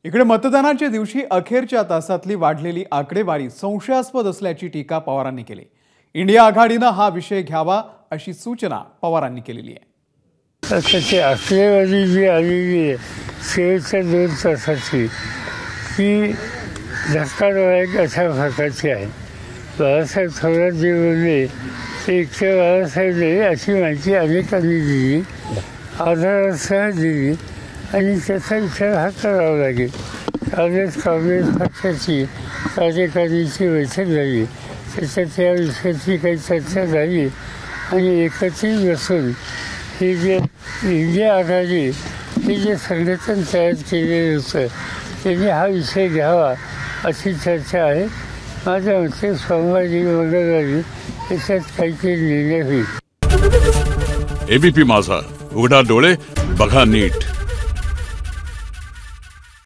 इकडे मतदानाच्या दिवशी अखेरच्या तासातली वाढलेली आकडेवारी संशयास्पद असल्याची टीका पवारांनी केली। इंडिया आघाडीने हा विषय घ्यावा अशी सूचना पवारांनी केलेली आहे। त्याची आकडेवारी जी आलेली आहे शेवटच्या 2 तासाची ती धक्कादायक अशा प्रकारची आहे। बाळासाहेब थोरात जे बोलले ते एकटे बाळासाहेब नाही अशी माहिती अनेकांनी दिली, आधारासह दिली आणि त्याचा विचार हा करावा लागेल। काँग्रेस पक्षाची कार्यकारिणीची बैठक झाली, त्याच्यात या विषयाची काही चर्चा झाली आणि एकत्रित बसून हे जे इंडिया आघाडी हे जे संघटन तयार केलेलं होतं त्यांनी हा विषय घ्यावा अशी चर्चा आहे। माझ्या मते सोमवारी मंगळवारी याच्यात काहीतरी निर्णय होईल। एबीपी माझा, उघडा डोळे बघा नीट।